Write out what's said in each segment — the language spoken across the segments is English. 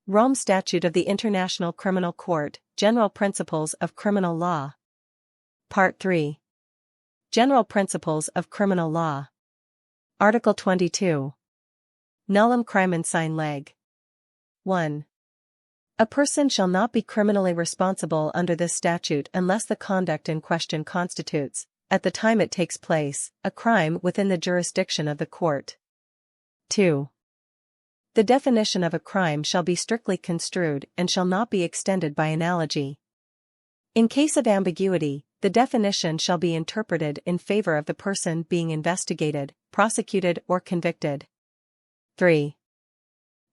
Rome Statute of the International Criminal Court, General Principles of Criminal Law. Part 3. General Principles of Criminal Law. Article 22. Nullum crimen sine lege. 1. A person shall not be criminally responsible under this statute unless the conduct in question constitutes, at the time it takes place, a crime within the jurisdiction of the court. 2. The definition of a crime shall be strictly construed and shall not be extended by analogy. In case of ambiguity, the definition shall be interpreted in favor of the person being investigated, prosecuted or convicted. 3.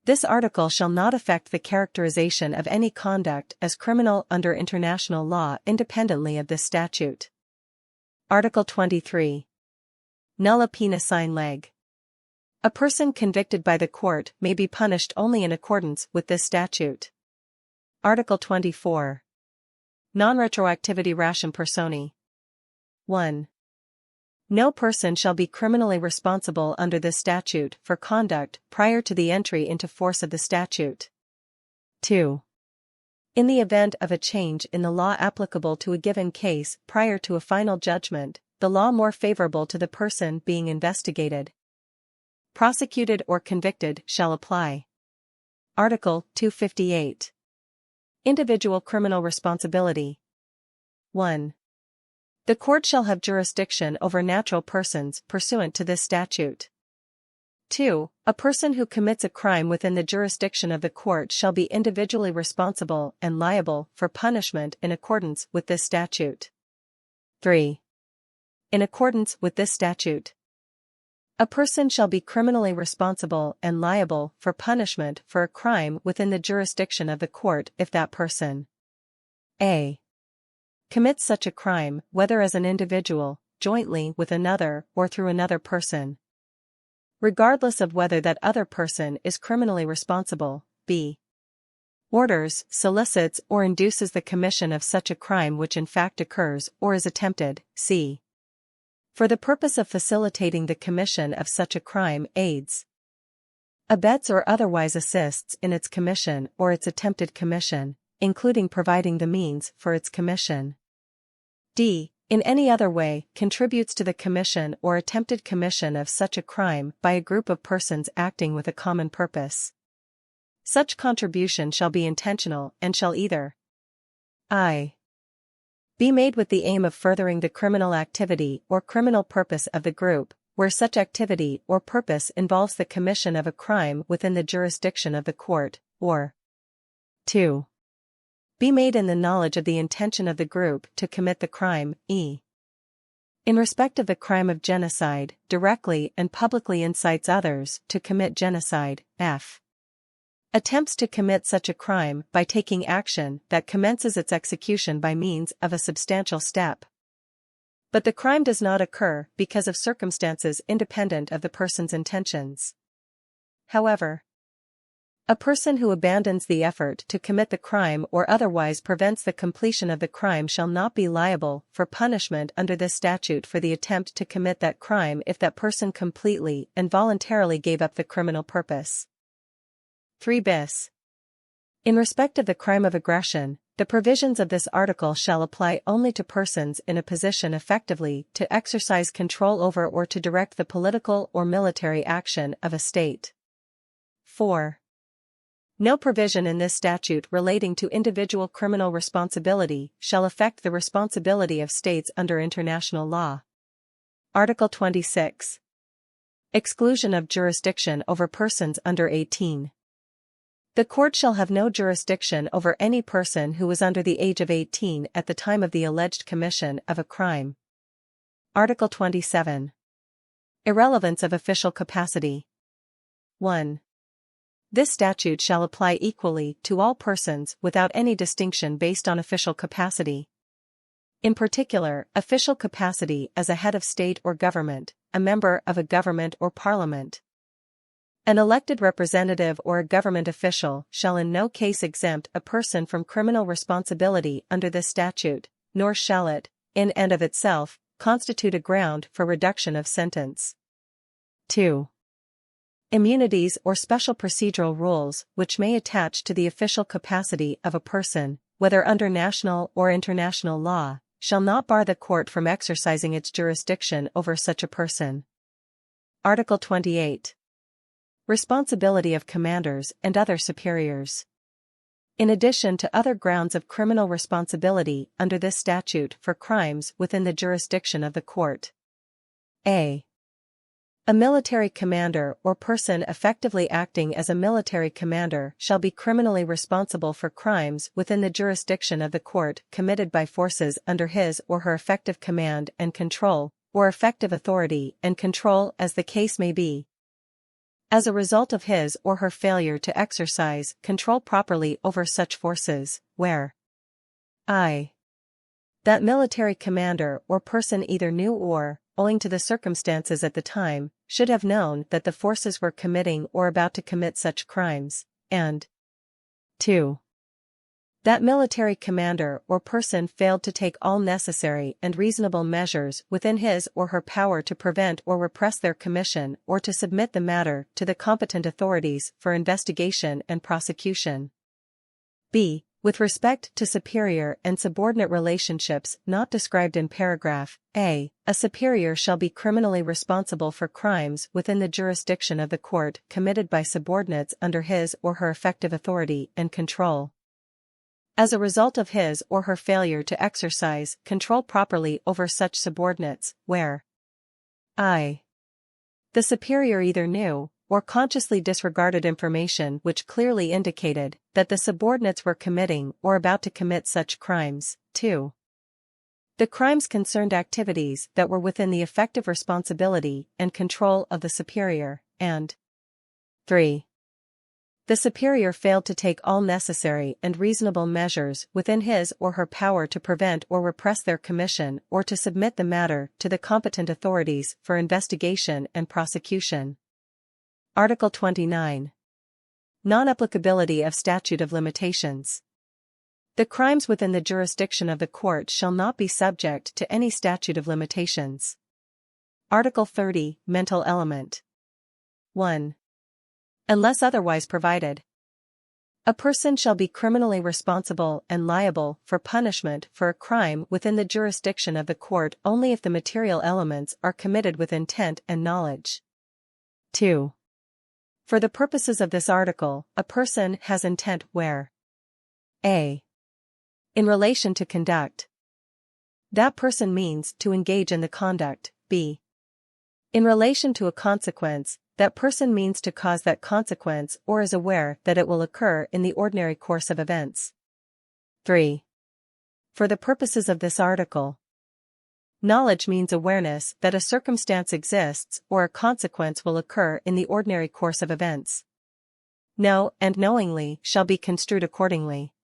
This article shall not affect the characterization of any conduct as criminal under international law independently of this statute. Article 23. Nulla poena sine lege. A person convicted by the court may be punished only in accordance with this statute. Article 24. Non-retroactivity ratione personae. 1. No person shall be criminally responsible under this statute for conduct prior to the entry into force of the statute. 2. In the event of a change in the law applicable to a given case prior to a final judgment, the law more favorable to the person being investigated, prosecuted or convicted shall apply. Article 258. Individual criminal responsibility. 1. The court shall have jurisdiction over natural persons pursuant to this statute. 2. A person who commits a crime within the jurisdiction of the court shall be individually responsible and liable for punishment in accordance with this statute. 3. In accordance with this statute, a person shall be criminally responsible and liable for punishment for a crime within the jurisdiction of the court if that person a. commits such a crime, whether as an individual, jointly with another, or through another person, regardless of whether that other person is criminally responsible, b. orders, solicits or induces the commission of such a crime which in fact occurs or is attempted, c. for the purpose of facilitating the commission of such a crime aids, abets or otherwise assists in its commission or its attempted commission, including providing the means for its commission. d. In any other way, contributes to the commission or attempted commission of such a crime by a group of persons acting with a common purpose. Such contribution shall be intentional and shall either I. be made with the aim of furthering the criminal activity or criminal purpose of the group, where such activity or purpose involves the commission of a crime within the jurisdiction of the court, or 2. be made in the knowledge of the intention of the group to commit the crime, e. in respect of the crime of genocide, directly and publicly incites others to commit genocide, f. attempts to commit such a crime by taking action that commences its execution by means of a substantial step, but the crime does not occur because of circumstances independent of the person's intentions. However, a person who abandons the effort to commit the crime or otherwise prevents the completion of the crime shall not be liable for punishment under this statute for the attempt to commit that crime if that person completely and voluntarily gave up the criminal purpose. 3 bis. In respect of the crime of aggression, the provisions of this article shall apply only to persons in a position effectively to exercise control over or to direct the political or military action of a state. 4. No provision in this statute relating to individual criminal responsibility shall affect the responsibility of states under international law. Article 26. Exclusion of jurisdiction over persons under 18. The court shall have no jurisdiction over any person who was under the age of 18 at the time of the alleged commission of a crime. Article 27. Irrelevance of official capacity. 1. This statute shall apply equally to all persons without any distinction based on official capacity. In particular, official capacity as a head of state or government, a member of a government or parliament, an elected representative or a government official shall in no case exempt a person from criminal responsibility under this statute, nor shall it, in and of itself, constitute a ground for reduction of sentence. 2. Immunities or special procedural rules which may attach to the official capacity of a person, whether under national or international law, shall not bar the court from exercising its jurisdiction over such a person. Article 28. Responsibility of commanders and other superiors. In addition to other grounds of criminal responsibility under this statute for crimes within the jurisdiction of the court. A military commander or person effectively acting as a military commander shall be criminally responsible for crimes within the jurisdiction of the court committed by forces under his or her effective command and control, or effective authority and control as the case may be, as a result of his or her failure to exercise control properly over such forces, where I. That military commander or person either knew or, owing to the circumstances at the time, should have known that the forces were committing or about to commit such crimes, and 2. That military commander or person failed to take all necessary and reasonable measures within his or her power to prevent or repress their commission or to submit the matter to the competent authorities for investigation and prosecution. b. With respect to superior and subordinate relationships not described in paragraph A, a superior shall be criminally responsible for crimes within the jurisdiction of the court committed by subordinates under his or her effective authority and control, as a result of his or her failure to exercise control properly over such subordinates, where I. The superior either knew or consciously disregarded information which clearly indicated that the subordinates were committing or about to commit such crimes. 2. The crimes concerned activities that were within the effective responsibility and control of the superior, and 3. The superior failed to take all necessary and reasonable measures within his or her power to prevent or repress their commission or to submit the matter to the competent authorities for investigation and prosecution. Article 29. Non-applicability of statute of limitations. The crimes within the jurisdiction of the court shall not be subject to any statute of limitations. Article 30. Mental element. 1. Unless otherwise provided, a person shall be criminally responsible and liable for punishment for a crime within the jurisdiction of the court only if the material elements are committed with intent and knowledge. 2. For the purposes of this article, a person has intent where a. In relation to conduct, that person means to engage in the conduct. b. In relation to a consequence, that person means to cause that consequence or is aware that it will occur in the ordinary course of events. 3. For the purposes of this article, knowledge means awareness that a circumstance exists or a consequence will occur in the ordinary course of events. Know and knowingly shall be construed accordingly.